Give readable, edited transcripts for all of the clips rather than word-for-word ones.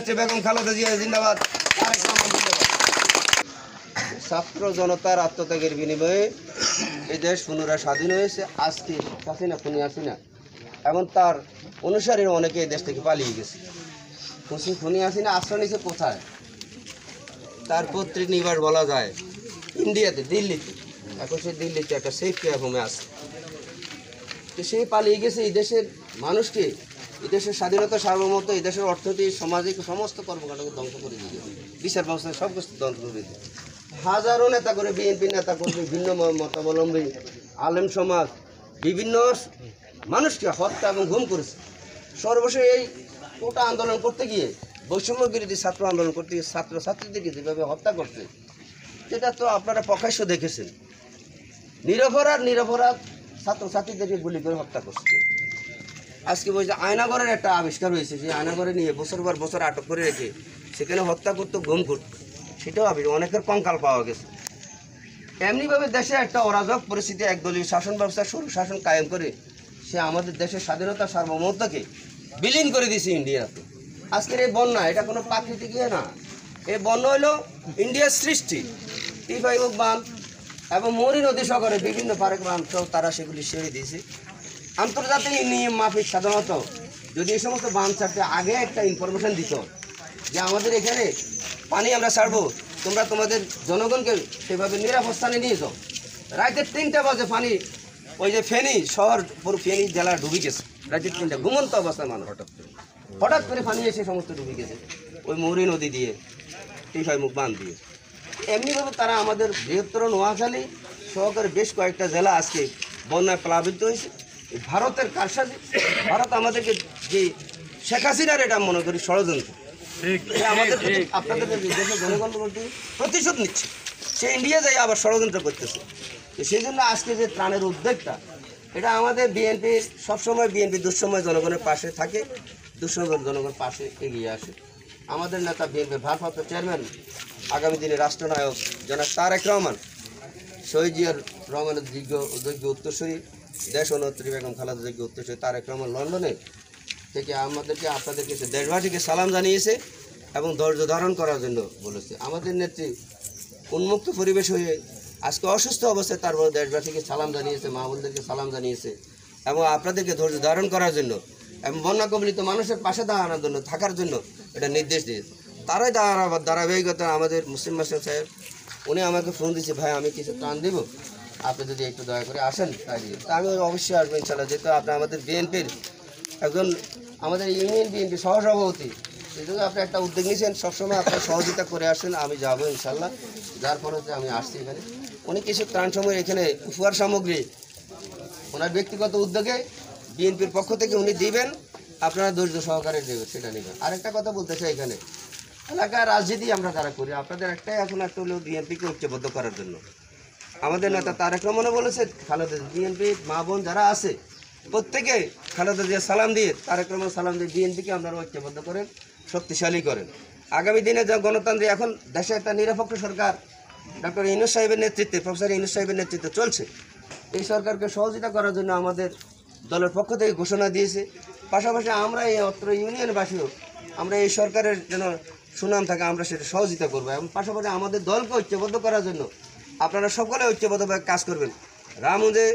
নেত্রী বেগম খালেদা জিয়া জিন্দাবাদ, তারেক রহমান জিন্দাবাদ। ছাত্র জনতার আত্মত্যাগের বিনিময়ে এই দেশ পুনরায় স্বাধীন হয়েছে। আজকে হাসিনা খুনি হাসিনা এবং তার অনুসারীরা অনেকে এই দেশ থেকে পালিয়ে গেছে। খুনি হাসিনা আশ্রয় নিয়েছে কোথায়? তার পৈতৃক নিবাস বলা যায় ইন্ডিয়াতে, দিল্লিতে। এখন সে দিল্লিতে একটা সেফ কেয়ার হোমে আছে। তো সে পালিয়ে গেছে এই দেশের মানুষকে, এই দেশের স্বাধীনতা, সার্বভৌমত্ব, এই দেশের অর্থনীতি, সামাজিক সমস্ত কর্মকাণ্ডকে ধ্বংস করে দিয়ে, বিচার ব্যবস্থা সব কিছু ধ্বংস করে দিয়ে হাজারো নেতা করে, বিএনপি নেতা করে, ভিন্ন মতাবলম্বী আলেম সমাজ, বিভিন্ন মানুষকে হত্যা এবং গুম করেছে। সর্বশেষ এই কোটা আন্দোলন করতে গিয়ে, বৈষম্য বিরোধী ছাত্র আন্দোলন করতে গিয়ে ছাত্রছাত্রীদেরকে যেভাবে হত্যা করছে, সেটা তো আপনারা প্রকাশ্য দেখেছেন। নিরপরাধ ছাত্রছাত্রীদেরকে গুলি করে হত্যা করছে। আজকে বলছে আয়নাগরের একটা আবিষ্কার হয়েছে, যে আয়নাগরে নিয়ে বছর পর বছর আটক করে রেখে সেখানে হত্যা করতো, গুম করতো, সেটাও অনেকের কঙ্কাল পাওয়া গেছে। এমনিভাবে দেশে একটা অরাজক পরিস্থিতি, একদলীয় শাসন ব্যবস্থা, সরু শাসন কায়েম করে সে আমাদের দেশের স্বাধীনতা, সার্বভৌমত্বকে বিলীন করে দিয়েছে ইন্ডিয়াতে। আজকের এই বন্যা, এটা কোনো প্রাকৃতিক ইয়ে না, এই বন্যা হলো ইন্ডিয়ার সৃষ্টি। টি5 বাঁধ এবং মরি নদী সাগরে বিভিন্ন পার্ক বাঁধ তারা সেগুলি সেরে দিয়েছে। আন্তর্জাতিক নিয়ম মাফিক সাধারণত যদি এই সমস্ত বাঁধ ছাড়তে আগে একটা ইনফরমেশন দিত যে আমাদের এখানে পানি আমরা ছাড়বো, তোমরা তোমাদের জনগণকে সেভাবে নিরাপদ স্থানে নিয়ে যাও। রাতে 3টা বাজে পানি, ওই যে ফেনী শহর, পুরো ফেনী জেলা ডুবে গেছে। রাতে 3টা ঘুমন্ত অবস্থায় মানুষ হঠাৎ করে পানি এসে সমস্ত ডুবে গেছে, ওই মৌরি নদী দিয়ে, টি5 বাঁধ দিয়ে। এমনিভাবে তারা আমাদের বৃহত্তর নোয়াখালী সহকারে বেশ কয়েকটা জেলা আজকে বন্যায় প্লাবিত হয়েছে। ভারতের কারসাজি, ভারত আমাদেরকে যে শেখ হাসিনার, এটা মনে করি ষড়যন্ত্র, আমাদের আপনাদের দেশের জনগণের প্রতি প্রতিশোধ নিচ্ছে। সে ইন্ডিয়া যাই আবার ষড়যন্ত্র করতেছে। সেই জন্য আজকে যে ত্রাণের উদ্যোগটা, এটা আমাদের বিএনপি সবসময়, বিএনপি দুঃসময় জনগণের পাশে থাকে, দুঃসময় জনগণের পাশে এগিয়ে আসে। আমাদের নেতা বিএনপির ভারপ্রাপ্ত চেয়ারম্যান, আগামী দিনে রাষ্ট্রনায়ক জনাব তারেক রহমান, শহীদ জিয়ার রহমানের যোগ্য উত্তরসূরি, দেশ নেত্রী বেগম খালেদা যোগ্য উত্তরসূরি তারেক রহমান লন্ডনে থেকে আপনাদেরকে দেশবাসীকে সালাম জানিয়েছে এবং ধৈর্য ধারণ করার জন্য বলেছে। আমাদের নেত্রী উন্মুক্ত পরিবেশ হয়ে আজকে অসুস্থ অবস্থায় তারপর দেশবাসীকে সালাম জানিয়েছে, মা বোনদেরকে সালাম জানিয়েছে এবং আপনাদেরকে ধৈর্য ধারণ করার জন্য এবং বন্যা কবলিত মানুষের পাশে দাঁড়ানোর জন্য, থাকার জন্য এটা নির্দেশ দিয়েছে। তারাই ধারাবাহিকতা আমাদের মুসলিম মাস্টার সাহেব, উনি আমাকে ফোন দিয়েছে, ভাই আমি কিছু ত্রাণ দেবো, আপনি যদি একটু দয়া করে আসেন তাই দিয়ে। তা আমি অবশ্যই আসবো ইনশাল্লাহ, যেহেতু আপনি আমাদের বিএনপির একজন, আমাদের ইউনিয়ন বিএনপি সহসভাপতি, সেজন্য আপনি একটা উদ্যোগ নিয়েছেন, সবসময় আপনার সহযোগিতা করে আসেন। আমি যাবো ইনশাল্লাহ, যার ফলে আমি আসছি এখানে। উনি কিছু ত্রাণ সময় এখানে উপহার সামগ্রী ওনার ব্যক্তিগত উদ্যোগে বিএনপির পক্ষ থেকে উনি দিবেন, আপনারা ধৈর্য সহকারে দেবেন, সেটা নেবেন। আরেকটা কথা বলতে চাই, এখানে এলাকার রাজনীতি আমরা যারা করি, আপনাদের একটাই এখন একটা হলো বিএনপিকে ঐক্যবদ্ধ করার জন্য। আমাদের নেতা তারেক রহমানও বলেছে, খালেদা বিএনপি মা বোন যারা আছে প্রত্যেকে খালেদা জিয়া সালাম দিয়ে, তারেক রহমান সালাম দিয়ে বিএনপিকে আপনারা ঐক্যবদ্ধ করেন, শক্তিশালী করেন। আগামী দিনে যা গণতান্ত্রিক, এখন দেশে একটা নিরপেক্ষ সরকার ডক্টর ইউনূস সাহেবের নেতৃত্বে, প্রফেসর ইউনূস সাহেবের নেতৃত্বে চলছে। এই সরকারকে সহযোগিতা করার জন্য আমাদের দলের পক্ষ থেকে ঘোষণা দিয়েছে। পাশাপাশি আমরা এই অত্র ইউনিয়নবাসীও আমরা এই সরকারের যেন সুনাম থাকে, আমরা সেটা সহযোগিতা করবো। এবং পাশাপাশি আমাদের দলকে ঐক্যবদ্ধ করার জন্য আপনারা সকলে ঐক্যবদ্ধভাবে কাজ করবেন। রামগঞ্জে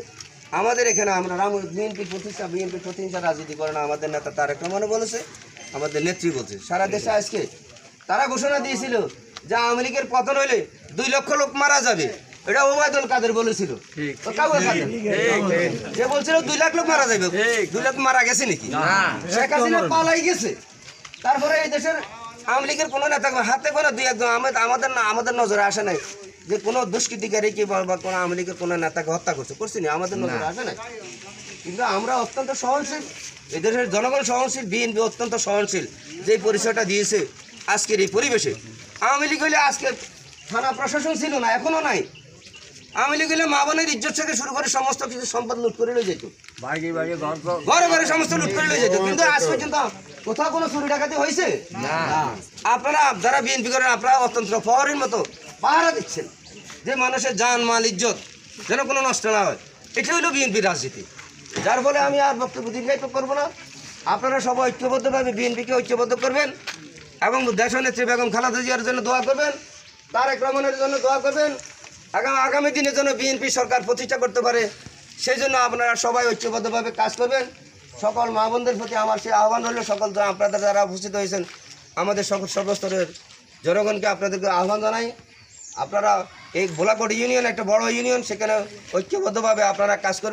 আমাদের এখানে আমরা বিএনপি প্রতিষ্ঠা রাজনীতি করে না, আমাদের নেতা তারেক রহমানও বলেছে, আমাদের নেত্রী বলছে। সারা দেশে আজকে তারা ঘোষণা দিয়েছিল যে আওয়ামী লীগের পতন হইলে 2 লক্ষ লোক মারা যাবে, এটা ওবায়দুল কাদের বলেছিল। সে বলছিল 2 লাখ লোক মারা যাবে, 2 লাখ মারা গেছে নাকি? শেখ হাসিনা পালাই গেছে। তারপরে এই দেশের আওয়ামী লীগের কোনো নেতা হাতে কোনো 2-1 আমাদের নজরে আসে নাই যে কোনো দুষ্কৃতিকারী কি বা কোনো আওয়ামী লীগের কোনো নেতাকে হত্যা করছি না, আমাদের নজরে আসে নাই। কিন্তু আমরা অত্যন্ত সহনশীল, এদেশের জনগণ সহনশীল, বিএনপি অত্যন্ত সহনশীল, যে পরিচয়টা দিয়েছে আজকের এই পরিবেশে। আওয়ামী লীগ হইলে আজকে থানা প্রশাসন ছিল না, এখনও নাই। আওয়ামী লীগ হইলে মা বোনের ইজ্জত থেকে শুরু করে সমস্ত কিছু সম্পদ লুট করে নিয়ে যেত, ঘরে ঘরে সমস্ত লুট করে নিয়ে যেত। কিন্তু আজ পর্যন্ত কোথাও কোনো চুরি ডাকাতি হয়েছে না। আপনারা যারা বিএনপি করেন, আপনারা অত্যন্ত প্রহরীর মতো পাহারা দিচ্ছেন যে মানুষের জান মাল ইজ্জত যেন কোনো নষ্ট না হয়। এটা হইল বিএনপির রাজনীতি, যার ফলে আমি আর বক্তব্য দীর্ঘায়িত করবো না। আপনারা সবাই ঐক্যবদ্ধভাবে বিএনপিকে ঐক্যবদ্ধ করবেন এবং দেশনেত্রী বেগম খালেদা জিয়ার জন্য দোয়া করবেন, তারেক রহমানের জন্য দোয়া করবেন, আগামী দিনের জন্য বিএনপি সরকার প্রতিষ্ঠা করতে পারে সেই জন্য আপনারা সবাই ঐক্যবদ্ধভাবে কাজ করবেন। সকল মা বোনদের প্রতি আমার সেই আহ্বান রইল, সকল আপনাদের যারা উপস্থিত হয়েছেন আমাদের সকল সর্বস্তরের জনগণকে আপনাদেরকে আহ্বান জানাই, আপনারা এই ভোলাকোট ইউনিয়ন একটা বড় ইউনিয়ন, সেখানে ঐক্যবদ্ধভাবে আপনারা কাজ করবেন।